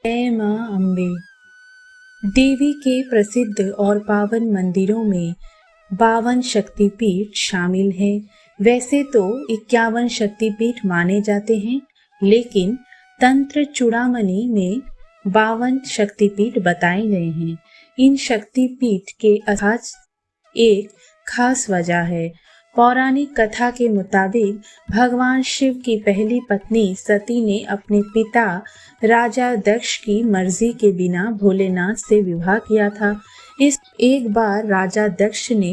जय मां अम्बे। देवी के प्रसिद्ध और पावन मंदिरों में 52 शक्तिपीठ शामिल हैं। वैसे तो 51 शक्तिपीठ माने जाते हैं, लेकिन तंत्र चूड़ामणि में 52 शक्तिपीठ बताए गए हैं। इन शक्तिपीठ के एक खास वजह है। पौराणिक कथा के मुताबिक भगवान शिव की पहली पत्नी सती ने अपने पिता राजा दक्ष की मर्जी के बिना भोलेनाथ से विवाह किया था। इस एक बार राजा दक्ष ने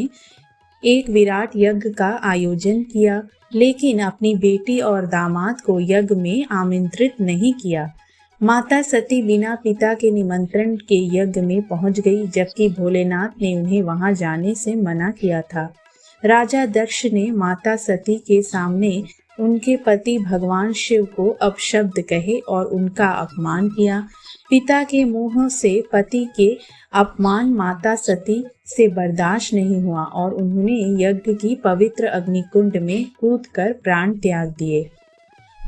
एक विराट यज्ञ का आयोजन किया, लेकिन अपनी बेटी और दामाद को यज्ञ में आमंत्रित नहीं किया। माता सती बिना पिता के निमंत्रण के यज्ञ में पहुंच गई, जबकि भोलेनाथ ने उन्हें वहां जाने से मना किया था। राजा दक्ष ने माता सती के सामने उनके पति भगवान शिव को अपशब्द कहे और उनका अपमान किया। पिता के मुंह से पति के अपमान माता सती से बर्दाश्त नहीं हुआ और उन्होंने यज्ञ की पवित्र अग्निकुंड में कूदकर प्राण त्याग दिए।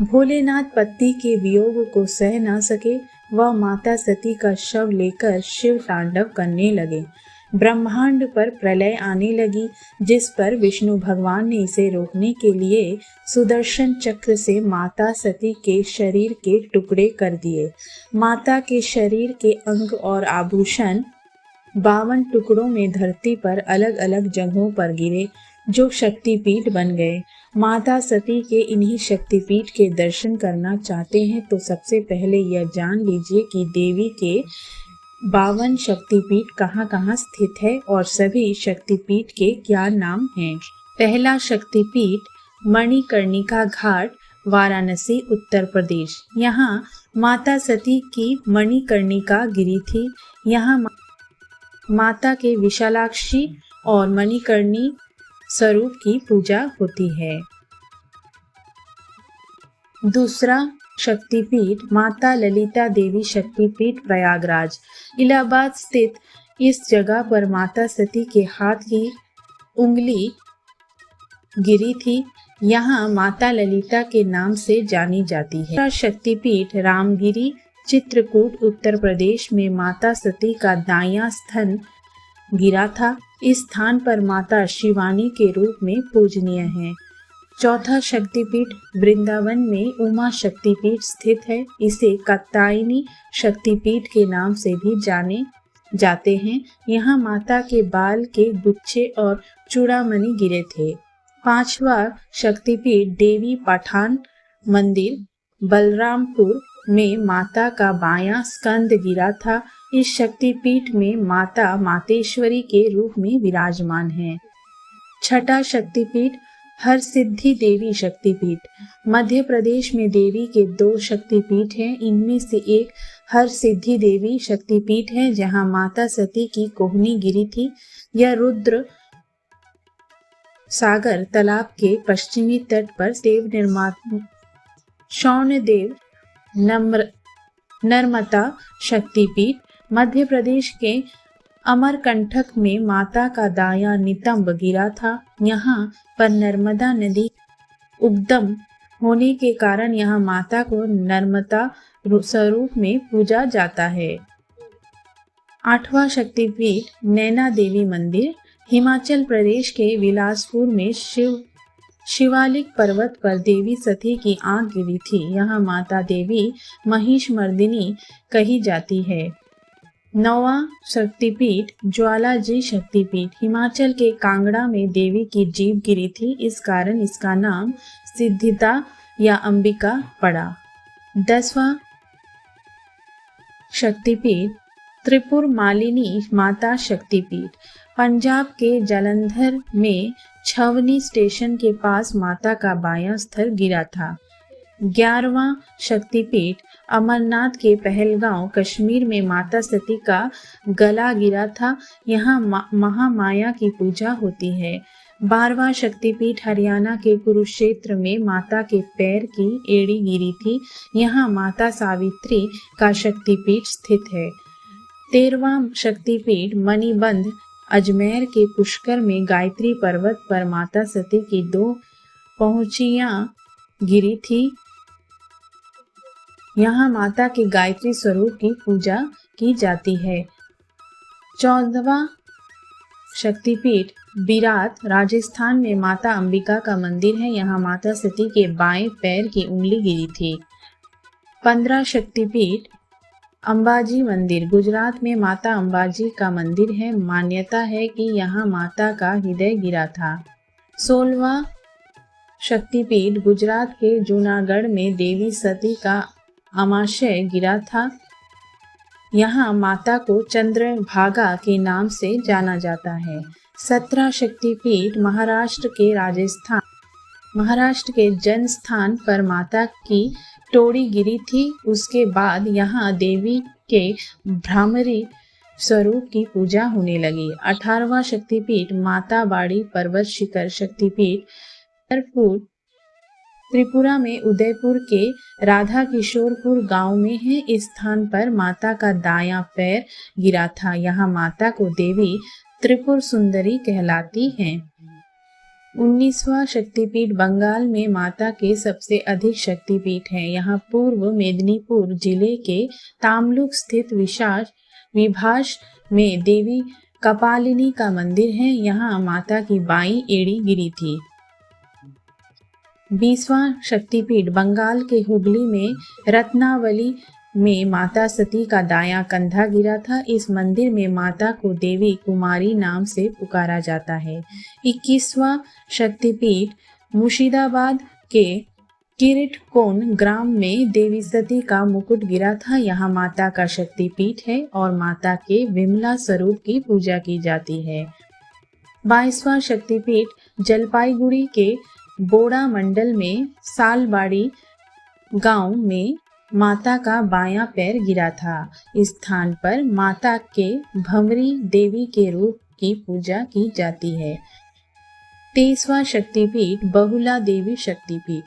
भोलेनाथ पति के वियोग को सह न सके, वह माता सती का शव लेकर शिव तांडव करने लगे। ब्रह्मांड पर प्रलय आने लगी, जिस पर विष्णु भगवान ने इसे रोकने के लिए सुदर्शन चक्र से माता सती के शरीर के टुकड़े कर दिए। माता के शरीर के अंग और आभूषण 52 टुकड़ों में धरती पर अलग अलग जगहों पर गिरे, जो शक्तिपीठ बन गए। माता सती के इन्हीं शक्तिपीठ के दर्शन करना चाहते हैं तो सबसे पहले यह जान लीजिए कि देवी के 52 शक्तिपीठ कहाँ कहाँ स्थित है और सभी शक्तिपीठ के क्या नाम हैं। पहला शक्तिपीठ मणिकर्णिका घाट, वाराणसी, उत्तर प्रदेश। यहाँ माता सती की मणिकर्णिका गिरी थी। यहाँ माता के विशालाक्षी और मणिकर्णी स्वरूप की पूजा होती है। दूसरा शक्तिपीठ माता ललिता देवी शक्तिपीठ, प्रयागराज। इलाहाबाद स्थित इस जगह पर माता सती के हाथ की उंगली गिरी थी। यहाँ माता ललिता के नाम से जानी जाती है। दूसरा शक्तिपीठ रामगिरी, चित्रकूट, उत्तर प्रदेश में माता सती का दायां स्तन गिरा था। इस स्थान पर माता शिवानी के रूप में पूजनीय है। चौथा शक्तिपीठ वृंदावन में उमा शक्तिपीठ स्थित है। इसे कात्यायनी शक्तिपीठ के नाम से भी जाने जाते हैं। यहाँ माता के बाल के गुच्छे और चूड़ामणि गिरे थे। पांचवा शक्तिपीठ देवी पठान मंदिर, बलरामपुर में माता का बायां स्कंद गिरा था। इस शक्तिपीठ में माता मातेश्वरी के रूप में विराजमान है। छठा शक्तिपीठ हरसिद्धि देवी शक्तिपीठ, मध्य प्रदेश में देवी के 2 शक्तिपीठ हैं। इनमें से एक हरसिद्धि देवी शक्तिपीठ है, जहां माता सती की कोहनी गिरी थी। यह रुद्र सागर तालाब के पश्चिमी तट पर देव निर्माता शौनदेव नर्मदा शक्तिपीठ, मध्य प्रदेश के अमरकंटक में माता का दायां नितंब गिरा था। यहाँ पर नर्मदा नदी उद्गम होने के कारण यहाँ माता को नर्मदा स्वरूप में पूजा जाता है। 8वां शक्तिपीठ नैना देवी मंदिर, हिमाचल प्रदेश के बिलासपुर में शिवालिक पर्वत पर देवी सती की आंख गिरी थी। यहाँ माता देवी महिषमर्दिनी कही जाती है। 9वां शक्तिपीठ ज्वालाजी शक्तिपीठ, हिमाचल के कांगड़ा में देवी की जीभ गिरी थी। इस कारण इसका नाम सिद्धिदा या अंबिका पड़ा। 10वां शक्तिपीठ त्रिपुर मालिनी माता शक्तिपीठ, पंजाब के जालंधर में छवनी स्टेशन के पास माता का बायां स्थल गिरा था। 11वां शक्तिपीठ अमरनाथ के पहलगांव, कश्मीर में माता सती का गला गिरा था। यहाँ महामाया की पूजा होती है। 12वां शक्तिपीठ हरियाणा के कुरुक्षेत्र में माता के पैर की एड़ी गिरी थी। यहाँ माता सावित्री का शक्तिपीठ स्थित है। 13वां शक्तिपीठ मणिबंध, अजमेर के पुष्कर में गायत्री पर्वत पर माता सती की 2 पहुंचियां गिरी थी। यहाँ माता के गायत्री स्वरूप की पूजा की जाती है। 14वां शक्तिपीठ विराट राजस्थान में माता अंबिका का मंदिर है। यहाँ माता सती के बाएं पैर की उंगली गिरी थी। 15 शक्तिपीठ अंबाजी मंदिर गुजरात में माता अंबाजी का मंदिर है। मान्यता है कि यहाँ माता का हृदय गिरा था। 16वां शक्तिपीठ गुजरात के जूनागढ़ में देवी सती का आमाशय गिरा था। यहाँ माता को चंद्रभागा के नाम से जाना जाता है। 17 शक्तिपीठ महाराष्ट्र के जन स्थान पर माता की टोड़ी गिरी थी। उसके बाद यहाँ देवी के भ्रामरी स्वरूप की पूजा होने लगी। 18वां शक्तिपीठ माता बाड़ी पर्वत शिखर शक्तिपीठ त्रिपुरा में उदयपुर के राधा किशोरपुर गांव में है। इस स्थान पर माता का दायां पैर गिरा था। यहाँ माता को देवी त्रिपुर सुंदरी कहलाती हैं। 19वां शक्तिपीठ बंगाल में माता के सबसे अधिक शक्तिपीठ है। यहाँ पूर्व मेदिनीपुर जिले के तामलुक स्थित विभास में देवी कपालिनी का मंदिर है। यहाँ माता की बाईं एड़ी गिरी थी। 20वां शक्तिपीठ बंगाल के हुगली में रत्नावली में माता सती का दायां कंधा गिरा था। इस मंदिर में माता को देवी कुमारी नाम से पुकारा जाता है। 21वां शक्तिपीठ मुर्शिदाबाद के किरीटकोन ग्राम में देवी सती का मुकुट गिरा था। यहाँ माता का शक्तिपीठ है और माता के विमला स्वरूप की पूजा की जाती है। 22वां शक्तिपीठ जलपाईगुड़ी के बोड़ा मंडल में सालबाड़ी गांव में माता का बायां पैर गिरा था। इस स्थान पर माता के भंवरी देवी के रूप की पूजा की जाती है। 23वां शक्तिपीठ बहुला देवी शक्तिपीठ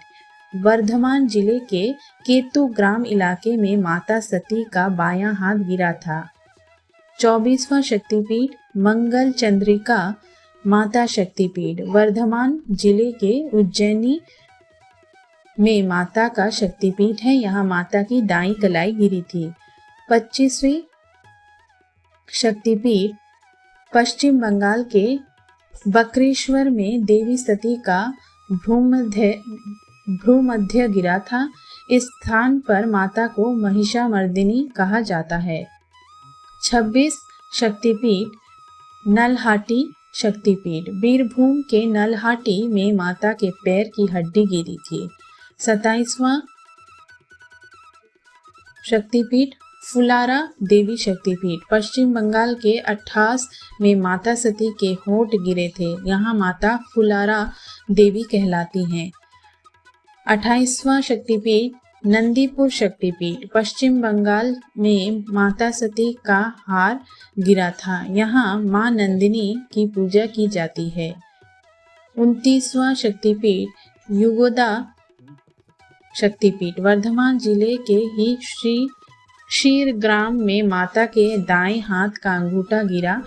वर्धमान जिले के केतु ग्राम इलाके में माता सती का बायां हाथ गिरा था। 24वां शक्तिपीठ मंगल चंद्रिका माता शक्तिपीठ वर्धमान जिले के उज्जैनी में माता का शक्तिपीठ है। यहाँ माता की दाईं कलाई गिरी थी। 25वीं शक्तिपीठ पश्चिम बंगाल के बक्रेश्वर में देवी सती का भ्रूमध्य गिरा था। इस स्थान पर माता को महिषामर्दिनी कहा जाता है। 26 शक्तिपीठ नलहाटी शक्तिपीठ बीरभूम के नलहाटी में माता के पैर की हड्डी गिरी थी। 27वां शक्तिपीठ फुलारा देवी शक्तिपीठ पश्चिम बंगाल के 28 में माता सती के होंठ गिरे थे। यहाँ माता फुलारा देवी कहलाती हैं। 28वां शक्तिपीठ नंदीपुर शक्तिपीठ पश्चिम बंगाल में माता सती का हार गिरा था। यहाँ माँ नंदिनी की पूजा की जाती है। 29वां शक्तिपीठ युगोदा शक्तिपीठ वर्धमान जिले के ही श्री शीर ग्राम में माता के दाएं हाथ का अंगूठा गिरा।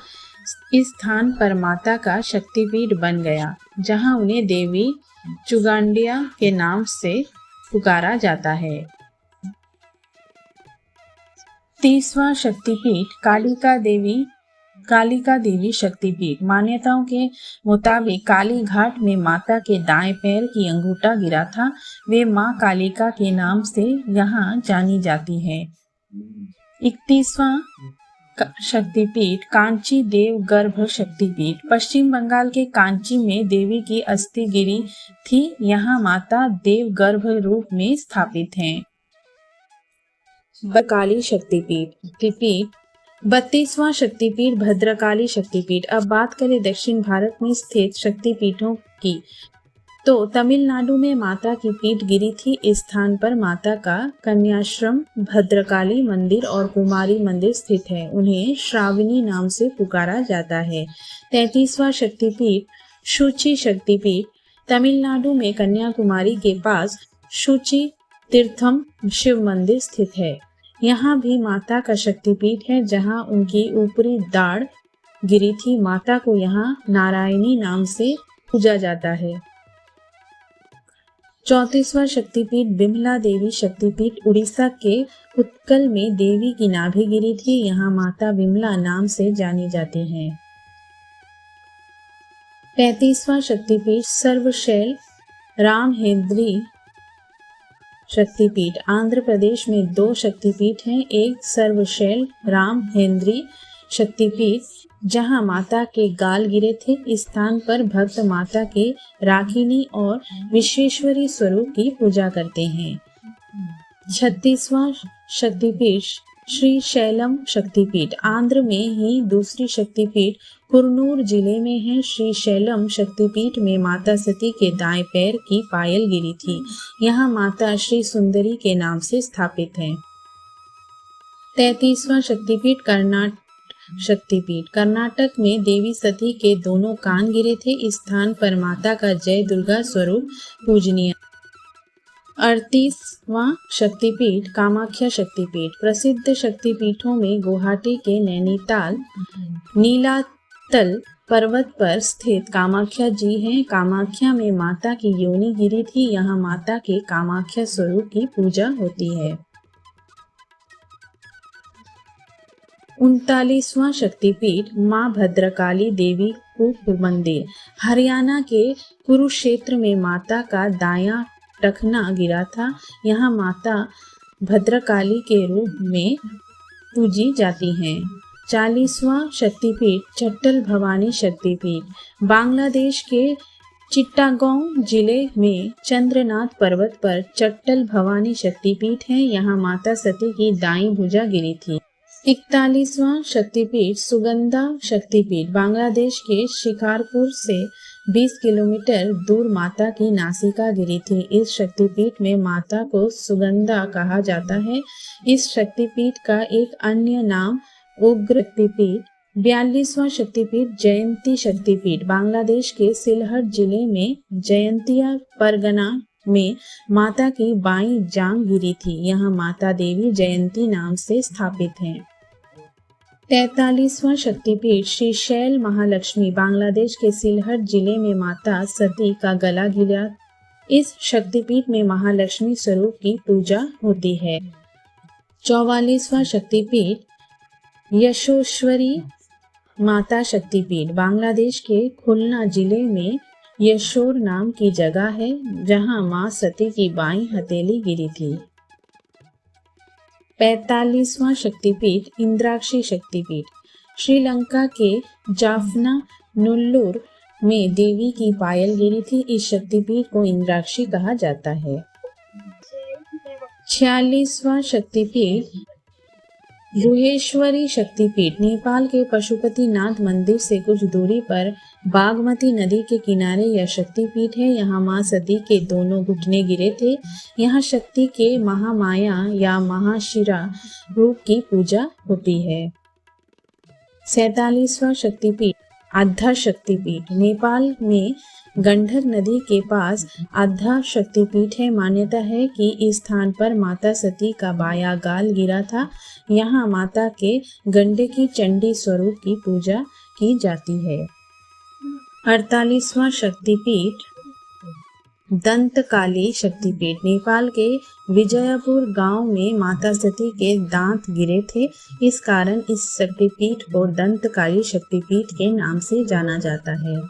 इस स्थान पर माता का शक्तिपीठ बन गया, जहां उन्हें देवी चुगांडिया के नाम से पुकारा जाता है। 30वां शक्तिपीठ कालिका देवी शक्तिपीठ मान्यताओं के मुताबिक काली घाट में माता के दाएं पैर की अंगूठा गिरा था। वे मां कालिका के नाम से यहाँ जानी जाती है। 31वां शक्तिपीठ कांची देव गर्भ शक्तिपीठ पश्चिम बंगाल के कांची में देवी की अस्थि गिरी थी। यहाँ माता देव गर्भ रूप में स्थापित हैं। भद्रकाली शक्तिपीठ 32वां शक्तिपीठ भद्रकाली शक्तिपीठ। अब बात करें दक्षिण भारत में स्थित शक्तिपीठों की, तो तमिलनाडु में माता की पीठ गिरी थी। इस स्थान पर माता का कन्याश्रम भद्रकाली मंदिर और कुमारी मंदिर स्थित है। उन्हें श्रावणी नाम से पुकारा जाता है। 33वां शक्तिपीठ शुचि शक्तिपीठ तमिलनाडु में कन्याकुमारी के पास शुचि तीर्थम शिव मंदिर स्थित है। यहाँ भी माता का शक्तिपीठ है, जहाँ उनकी ऊपरी दाढ़ गिरी थी। माता को यहाँ नारायणी नाम से पूजा जाता है। 34वां शक्तिपीठ बिमला देवी शक्तिपीठ उड़ीसा के उत्कल में देवी की नाभि गिरी थी। यहाँ माता बिमला नाम से जानी जाती हैं। 35वां शक्तिपीठ सर्वशैल रामहेंद्री शक्तिपीठ आंध्र प्रदेश में 2 शक्तिपीठ हैं। एक सर्वशैल रामहेंद्री शक्तिपीठ जहां माता के गाल गिरे थे। इस स्थान पर भक्त माता के राखिनी और विश्वेश्वरी स्वरूप की पूजा करते हैं। 36वां शक्तिपीठ श्री शैलम शक्तिपीठ आंध्र में ही दूसरी शक्तिपीठ कुरनूर जिले में है। श्री शैलम शक्तिपीठ में माता सती के दाएं पैर की पायल गिरी थी। यहाँ माता श्री सुंदरी के नाम से स्थापित है। 33वां शक्तिपीठ शक्तिपीठ कर्नाटक में देवी सती के दोनों कान गिरे थे। इस स्थान पर माता का जय दुर्गा स्वरूप पूजनीय। 38वां शक्तिपीठ कामाख्या शक्तिपीठ प्रसिद्ध शक्तिपीठों में गुवाहाटी के नैनीताल नीलातल पर्वत पर स्थित कामाख्या जी हैं। कामाख्या में माता की योनि गिरी थी। यहाँ माता के कामाख्या स्वरूप की पूजा होती है। 39वां शक्तिपीठ माँ भद्रकाली देवी कूप मंदिर हरियाणा के कुरुक्षेत्र में माता का दायां टखना गिरा था। यहाँ माता भद्रकाली के रूप में पूजी जाती हैं। 40वां शक्तिपीठ चट्टल भवानी शक्तिपीठ बांग्लादेश के चिट्टागोंग जिले में चंद्रनाथ पर्वत पर चट्टल भवानी शक्तिपीठ है। यहाँ माता सती की दाईं भुजा गिरी थी। 41वां शक्तिपीठ सुगंधा शक्तिपीठ बांग्लादेश के शिकारपुर से 20 किलोमीटर दूर माता की नासिका गिरी थी। इस शक्तिपीठ में माता को सुगंधा कहा जाता है। इस शक्तिपीठ का एक अन्य नाम उग्र शक्तिपीठ। 42वां शक्तिपीठ जयंती शक्तिपीठ बांग्लादेश के सिलहट जिले में जयंतिया परगना में माता की बाईं जांघ गिरी थी। यहाँ माता देवी जयंती नाम से स्थापित हैं। 43वां शक्तिपीठ श्री शैल महालक्ष्मी बांग्लादेश के सिलहट जिले में माता सती का गला गिरा। इस शक्तिपीठ में महालक्ष्मी स्वरूप की पूजा होती है। 44वां शक्तिपीठ यशोश्वरी माता शक्तिपीठ बांग्लादेश के खुलना जिले में यशोर नाम की जगह है, जहां मां सती की बाईं हथेली गिरी थी। 45वां शक्तिपीठ इंद्राक्षी शक्तिपीठ श्रीलंका के जाफना नुल्लूर में देवी की पायल गिरी थी। इस शक्तिपीठ को इंद्राक्षी कहा जाता है। 46वां शक्तिपीठ गुहेश्वरी शक्तिपीठ नेपाल के पशुपतिनाथ मंदिर से कुछ दूरी पर बागमती नदी के किनारे यह शक्तिपीठ है। यहाँ मां सती के दोनों घुटने गिरे थे। यहाँ शक्ति के महामाया या महाशिरा रूप की पूजा होती है। 47वां शक्तिपीठ आद्धा शक्तिपीठ नेपाल में गंडक नदी के पास आद्धा शक्तिपीठ है। मान्यता है कि इस स्थान पर माता सती का बायां गाल गिरा था। यहाँ माता के गंडकी चंडी स्वरूप की पूजा की जाती है। 48वां शक्तिपीठ दंतकाली शक्तिपीठ नेपाल के विजयपुर गांव में माता सती के दांत गिरे थे। इस कारण इस शक्तिपीठ को दंतकाली शक्तिपीठ के नाम से जाना जाता है।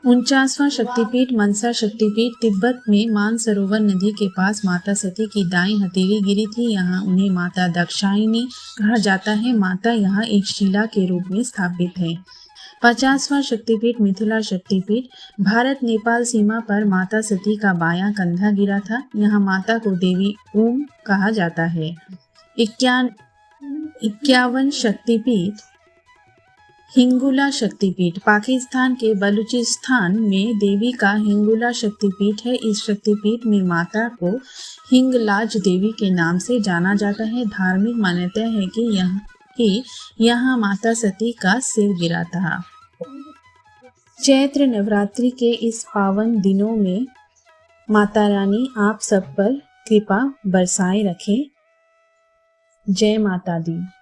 49वां शक्तिपीठ मनसा शक्तिपीठ तिब्बत में मानसरोवर नदी के पास माता सती की दाईं हथेली गिरी थी। यहाँ उन्हें माता दाक्षायणी कहा जाता है। माता यहाँ एक शिला के रूप में स्थापित है। 50वां शक्तिपीठ मिथिला शक्तिपीठ भारत नेपाल सीमा पर माता सती का बायां कंधा गिरा था। यहाँ माता को देवी ओम कहा जाता है। 51 शक्तिपीठ हिंगुला शक्तिपीठ पाकिस्तान के बलूचिस्तान में देवी का हिंगुला शक्तिपीठ है। इस शक्तिपीठ में माता को हिंगलाज देवी के नाम से जाना जाता है। धार्मिक मान्यता है कि यहाँ माता सती का सिर गिरा था। चैत्र नवरात्रि के इस पावन दिनों में माता रानी आप सब पर कृपा बरसाए रखें। जय माता दी।